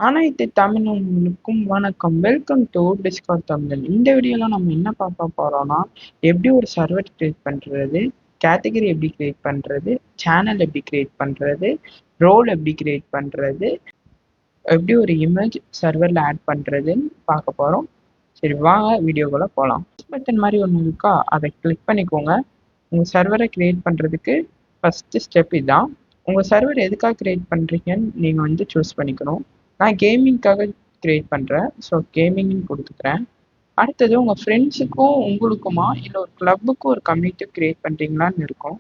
அனைத்து தமிழர்களுக்கும் வணக்கம். Welcome to Discord Tamil. இந்த வீடியோல நம்ம என்ன பார்க்க போறோம்னா, எப்படி ஒரு சர்வர் கிரியேட் பண்றது, கேட்டகரி எப்படி கிரியேட் பண்றது, சேனல் எப்படி கிரியேட் பண்றது, ரோல் எப்படி கிரியேட் பண்றது, எப்படி ஒரு இமேஜ் சர்வர்ல ஆட் பண்றதுன்னு பார்க்க போறோம். சரி வாங்க வீடியோக்குள்ள போகலாம். பட்டன் மாதிரி ஒன்று இருக்கா, அதை கிளிக் பண்ணிக்கோங்க. உங்க சர்வரை கிரியேட் பண்றதுக்கு ஃபர்ஸ்ட் ஸ்டெப் இதான். உங்க சர்வர் எதுக்காக கிரியேட் பண்றீங்கன்னு நீங்க சூஸ் பண்ணிக்கணும். நான் கேமிங்காக கிரியேட் பண்ணுறேன், ஸோ கேமிங்னு கொடுத்துக்கிறேன். அடுத்தது உங்கள் ஃப்ரெண்ட்ஸுக்கும் உங்களுக்குமா இல்லை ஒரு கிளப்புக்கும் ஒரு கம்யூனிட்டி கிரியேட் பண்ணுறீங்களான்னு இருக்கும்.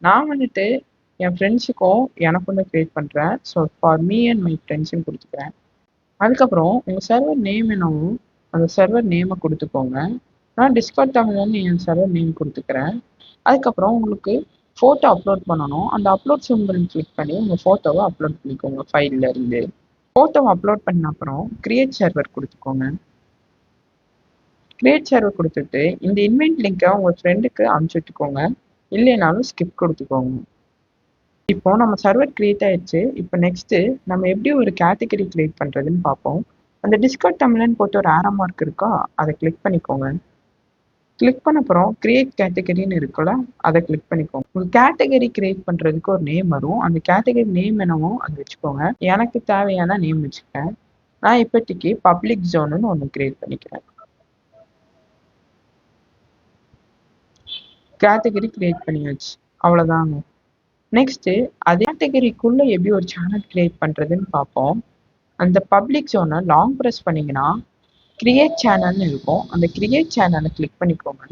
நான் என் ஃப்ரெண்ட்ஸுக்கும் எனக்கும் தான் கிரியேட் பண்ணுறேன், so for me and my ஃப்ரெண்ட்ஸ்ன்னு கொடுத்துக்கிறேன். அதுக்கப்புறம் உங்கள் சர்வர் நேம் என்னவோ அந்த சர்வர் நேமை கொடுத்துக்கோங்க. நான் டிஸ்கார்ட் தமிழ்னு என் சர்வர் நேம் கொடுத்துக்கிறேன். அதுக்கப்புறம் உங்களுக்கு ஃபோட்டோ அப்லோட் பண்ணணும். அந்த அப்லோட் சிம்பிள் கிளிக் பண்ணி உங்கள் ஃபோட்டோவை அப்லோட் பண்ணிக்கோங்க ஃபைல்ல இருந்து. ஃபோட்டோவை அப்லோட் பண்ண அப்புறம் கிரியேட் சர்வர் கொடுத்துக்கோங்க. கிரியேட் சர்வர் கொடுத்துட்டு இந்த இன்வைட் லிங்கை உங்கள் ஃப்ரெண்டுக்கு அனுப்பிச்சு விட்டுக்கோங்க, இல்லைனாலும் ஸ்கிப் கொடுத்துக்கோங்க. இப்போ நம்ம சர்வர் கிரியேட் ஆயிடுச்சு. இப்போ நெக்ஸ்ட் நம்ம எப்படி ஒரு கேட்டகரி கிரியேட் பண்றதுன்னு பார்ப்போம். அந்த டிஸ்கார்ட் தமிழ்னு போட்டு ஒரு ஆரோ மார்க் இருக்கா, அதை கிளிக் பண்ணிக்கோங்க. கிளிக் பண்ண அப்புறம் கிரியேட் கேட்டகரின்னு இருக்குல்ல, அதை கிளிக் பண்ணிக்கோங்க. உங்க கேட்டகரி கிரியேட் பண்றதுக்கு ஒரு நேம் வரும். அந்த கேட்டகரி நேம் என்னவோ அது வச்சுக்கோங்க. எனக்கு தேவையான நேம் வச்சுக்கேன். நான் இப்போதைக்கு பப்ளிக் ஜோனுன்னு ஒன்று கிரியேட் பண்ணிக்கிறேன். கேட்டகரி கிரியேட் பண்ணியாச்சு, அவ்வளோதாங்க. நெக்ஸ்ட் அதே கேட்டகரிக்குள்ள எப்படி ஒரு சேனல் கிரியேட் பண்றதுன்னு பார்ப்போம். அந்த பப்ளிக் ஜோனை லாங் ப்ரெஸ் பண்ணீங்கன்னா கிரியேட் சேனல்னு இருக்கும். அந்த கிரியேட் சேனலை கிளிக் பண்ணிக்கோங்க.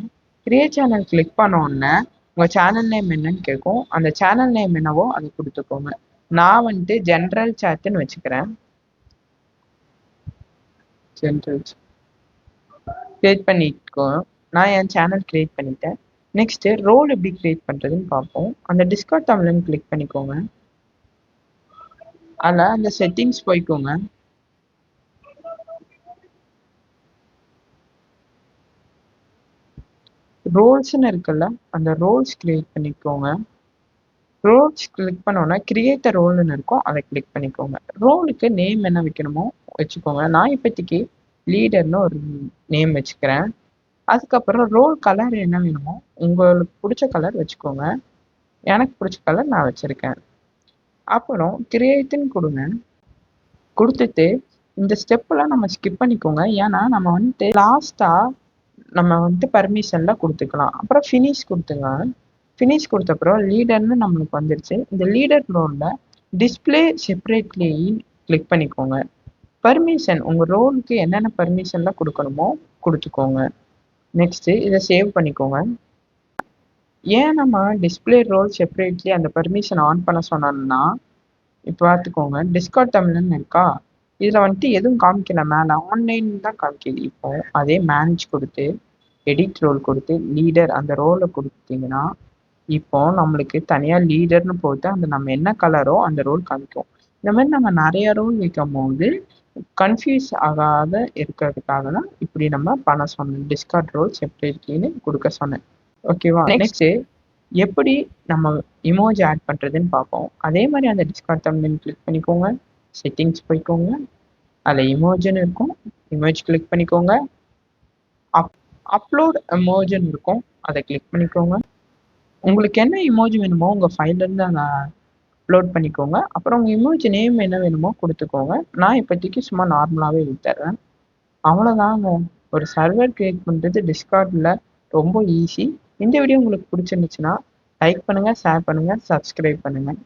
கிரியேட் சேனல் கிளிக் பண்ண உடனே உங்கள் சேனல் நேம் என்னன்னு கேட்கும். அந்த சேனல் நேம் என்னவோ அதை கொடுத்துக்கோங்க. நான் ஜென்ரல் சேட்டுன்னு வச்சுக்கிறேன். ஜென்ரல் கிரியேட் பண்ணிக்கோ. நான் என் சேனல் கிரியேட் பண்ணிட்டேன். நெக்ஸ்ட் ரோல் எப்படி கிரியேட் பண்றதுன்னு பார்ப்போம். அந்த டிஸ்கார்ட் தமிழ்னு கிளிக் பண்ணிக்கோங்க. அதில் அந்த செட்டிங்ஸ் போய்க்கோங்க. ரோல்ஸ்ன்னு இருக்குல்ல, அந்த ரோல்ஸ் கிரியேட் பண்ணிக்கோங்க. ரோல்ஸ் கிளிக் பண்ணோன்னா கிரியேட் ரோல்னு இருக்கும், அதை கிளிக் பண்ணிக்கோங்க. ரோலுக்கு நேம் என்ன வைக்கணுமோ வச்சுக்கோங்க. நான் இப்போதைக்கு லீடர்னு ஒரு நேம் வச்சுக்கிறேன். அதுக்கப்புறம் ரோல் கலர் என்ன வேணுமோ உங்களுக்கு பிடிச்ச கலர் வச்சுக்கோங்க. எனக்கு பிடிச்ச கலர் நான் வச்சுருக்கேன். அப்புறம் கிரியேட்டுன்னு கொடுங்க. கொடுத்துட்டு இந்த ஸ்டெப்பெல்லாம் நம்ம ஸ்கிப் பண்ணிக்கோங்க. ஏன்னா நம்ம லாஸ்ட்டாக நம்ம பர்மிஷனில் கொடுத்துக்கலாம். அப்புறம் ஃபினிஷ் கொடுத்துங்க. ஃபினிஷ் கொடுத்த அப்புறம் லீடர்னு நம்மளுக்கு வந்துருச்சு. இந்த லீடர் ரோலில் டிஸ்பிளே செப்பரேட்லி கிளிக் பண்ணிக்கோங்க. பர்மிஷன் உங்கள் ரோலுக்கு என்னென்ன பர்மிஷன்லாம் கொடுக்கணுமோ கொடுத்துக்கோங்க. நெக்ஸ்ட்டு இதை சேவ் பண்ணிக்கோங்க. ஏன் நம்ம டிஸ்பிளே ரோல் செப்பரேட்லி அந்த பர்மிஷன் ஆன் பண்ண சொன்னோம்னா, இப்போ பார்த்துக்கோங்க, டிஸ்கார்ட் தமிழ்னு இருக்கா, இதில் எதுவும் காமிக்கல, மேலே ஆன்லைன் தான் காமிக்கிது. இப்போ அதே மேனேஜ் கொடுத்து எடிட் ரோல் கொடுத்து லீடர் அந்த ரோலை கொடுத்தீங்கன்னா இப்போ நம்மளுக்கு தனியாக லீடர்னு போட்டு அந்த நம்ம என்ன கலரோ அந்த ரோல் காமிக்கும். இந்த மாதிரி நம்ம நிறைய ரோல் வைக்கும் போது கன்ஃபியூஸ் ஆகாத இருக்கிறதுக்காக தான் இப்படி நம்ம பண்ண சொன்னோம். டிஸ்கார்ட் ரோல் செப்பரேட்லின்னு கொடுக்க சொன்னேன். ஓகேவா? நெக்ஸ்ட் எப்படி நம்ம இமோஜ் ஆட் பண்ணுறதுன்னு பார்ப்போம். அதே மாதிரி அந்த டிஸ்கார்ட் தமிழ்னு கிளிக் பண்ணிக்கோங்க. செட்டிங்ஸ் போய்க்கோங்க. அதில் இமோஜ்னு இருக்கும், இமேஜ் கிளிக் பண்ணிக்கோங்க. அப்லோட் இமோஜ்னு இருக்கும், அதை கிளிக் பண்ணிக்கோங்க. உங்களுக்கு என்ன இமோஜ் வேணுமோ உங்கள் ஃபைல்லேருந்து அதை அப்லோட் பண்ணிக்கோங்க. அப்புறம் உங்கள் இமோஜ் நேம் என்ன வேணுமோ கொடுத்துக்கோங்க. நான் இப்போதைக்கு சும்மா நார்மலாகவே விட்டுறேன். அவ்வளோதாங்க. ஒரு சர்வர் கிரியேட் பண்ணுறது டிஸ்கார்டில் ரொம்ப ஈஸி. இந்த வீடியோ உங்களுக்கு பிடிச்சிருந்துச்சுன்னா லைக் பண்ணுங்கள், ஷேர் பண்ணுங்கள், சப்ஸ்கிரைப் பண்ணுங்கள்.